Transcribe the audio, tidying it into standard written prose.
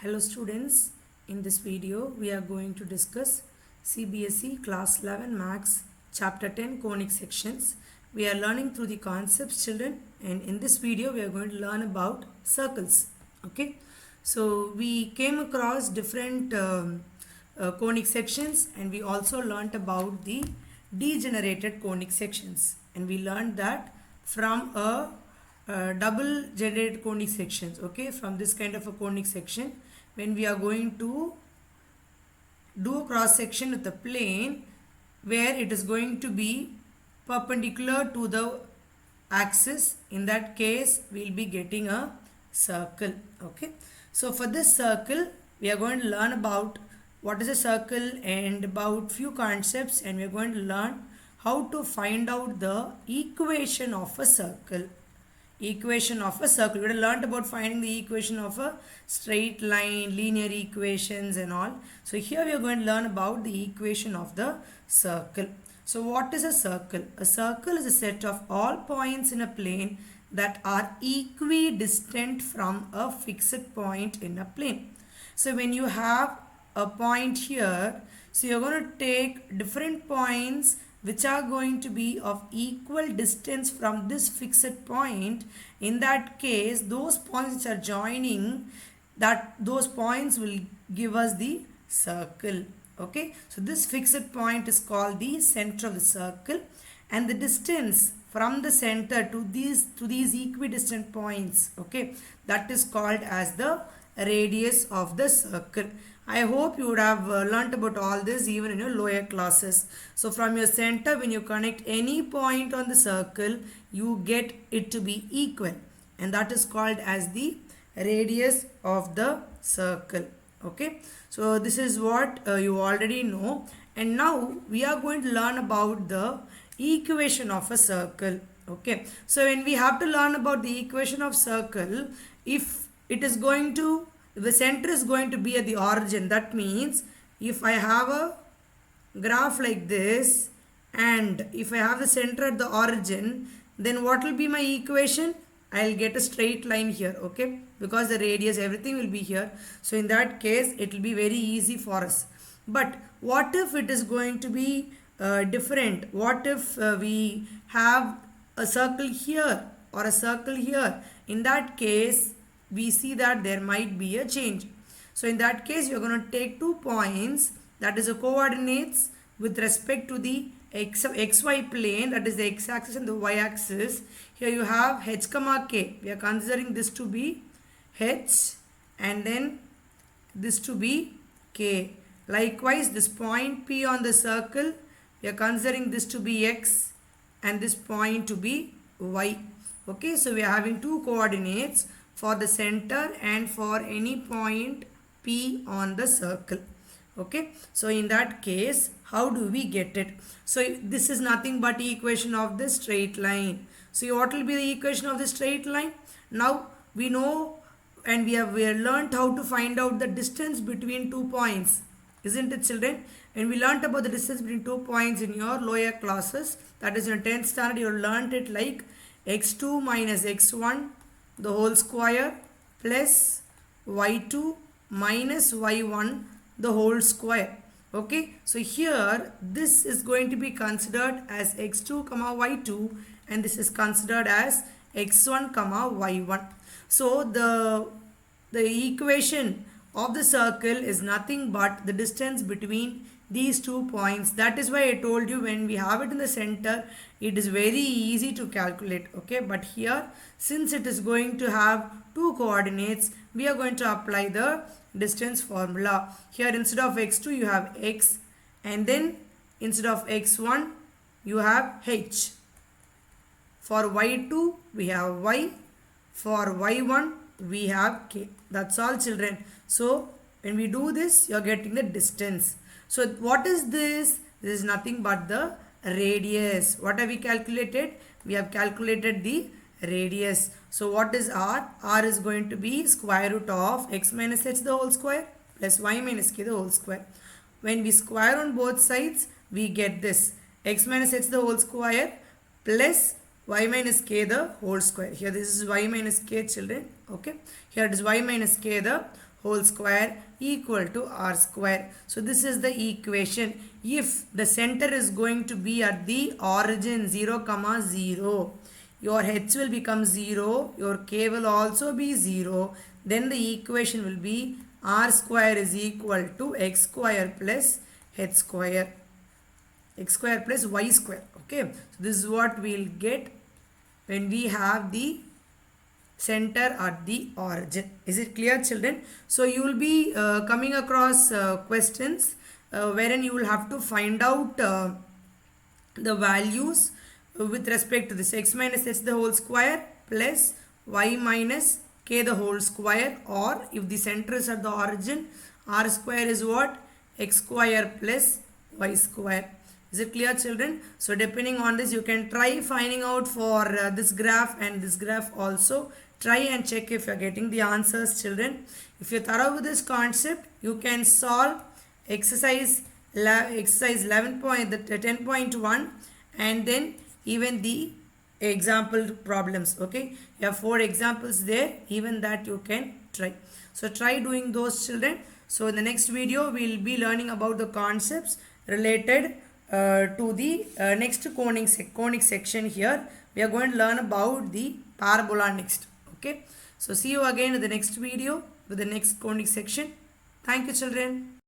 Hello students, in this video we are going to discuss Cbse class 11 max chapter 10 conic sections. We are learning through the concepts children, and in this video we are going to learn about circles. Okay, so we came across different conic sections, and we also learnt about the degenerated conic sections, and we learned that from a double generated conic sections. Okay, from this kind of a conic section, when we are going to do a cross section with a plane where it is going to be perpendicular to the axis, in that case we will be getting a circle. Okay, so for this circle we are going to learn about what is a circle and about few concepts, and we are going to learn how to find out the equation of a circle. Equation of a circle. We have learned about finding the equation of a straight line, linear equations and all. So here we are going to learn about the equation of the circle. So what is a circle? A circle is a set of all points in a plane that are equidistant from a fixed point in a plane. So when you have a point here, so you're going to take different points which are going to be of equal distance from this fixed point. In that case, those points which are joining, those points will give us the circle. Okay, so this fixed point is called the center of the circle, and the distance from the center to these equidistant points, okay, that is called as the radius of the circle. I hope you would have learnt about all this even in your lower classes. So from your center, when you connect any point on the circle, you get it to be equal, and that is called as the radius of the circle. Okay, so this is what you already know, and now we are going to learn about the equation of a circle. Okay, so when we have to learn about the equation of circle, if the center is going to be at the origin, that means if I have a graph like this, and if I have the center at the origin, then what will be my equation? I'll get a straight line here, okay, because the radius, everything will be here. So in that case, it will be very easy for us. But what if it is going to be different? What if we have a circle here or a circle here? In that case, we see that there might be a change. So in that case, you are going to take 2 points, that is the coordinates with respect to the xy plane, that is the x-axis and the y-axis. Here you have h comma k. We are considering this to be h and then this to be k. Likewise, this point P on the circle, we are considering this to be x and this point to be y. Okay, so we are having 2 coordinates for the center and for any point P on the circle. Okay, so in that case, how do we get it? So this is nothing but equation of the straight line. So what will be the equation of the straight line? Now we know, and we have learned how to find out the distance between 2 points, isn't it children? And we learnt about the distance between 2 points in your lower classes, that is in 10th standard. You learnt it like x2 minus x1 the whole square plus y2 minus y1 the whole square. Okay, so here this is going to be considered as x2 comma y2, and this is considered as x1 comma y1. So the equation of the circle is nothing but the distance between these 2 points. That is why I told you, when we have it in the center, it is very easy to calculate. Okay, but here, since it is going to have 2 coordinates, we are going to apply the distance formula. Here instead of x2 you have x, and then instead of x1 you have h. For y2 we have y, for y1 we have k. That's all children. So when we do this, you are getting the distance. So what is this? This is nothing but the radius. What have we calculated? We have calculated the radius. So what is r? R is going to be square root of x minus h the whole square plus y minus k the whole square. When we square on both sides, we get this x minus h the whole square plus y minus k the whole square. Here this is y minus k children. Okay, here it is y minus k the whole square equal to r square. So this is the equation. If the center is going to be at the origin 0 comma 0, your h will become 0, your k will also be 0, then the equation will be r square is equal to x square plus h square, x square plus y square. Okay, so this is what we'll get when we have the center at the origin. Is it clear, children? So you will be coming across questions wherein you will have to find out the values with respect to this x minus h the whole square plus y minus k the whole square, or if the center is at the origin, r square is what? X square plus y square. Is it clear, children? So depending on this, you can try finding out for this graph and this graph also. Try and check if you are getting the answers, children. If you are thorough with this concept, you can solve exercise 11 point, the 10.1, and then even the example problems. Okay, you have 4 examples there, even that you can try. So try doing those, children. So in the next video, we will be learning about the concepts related to the next conic section. Here we are going to learn about the parabola next. Okay, so see you again in the next video with the next conic section. Thank you, children.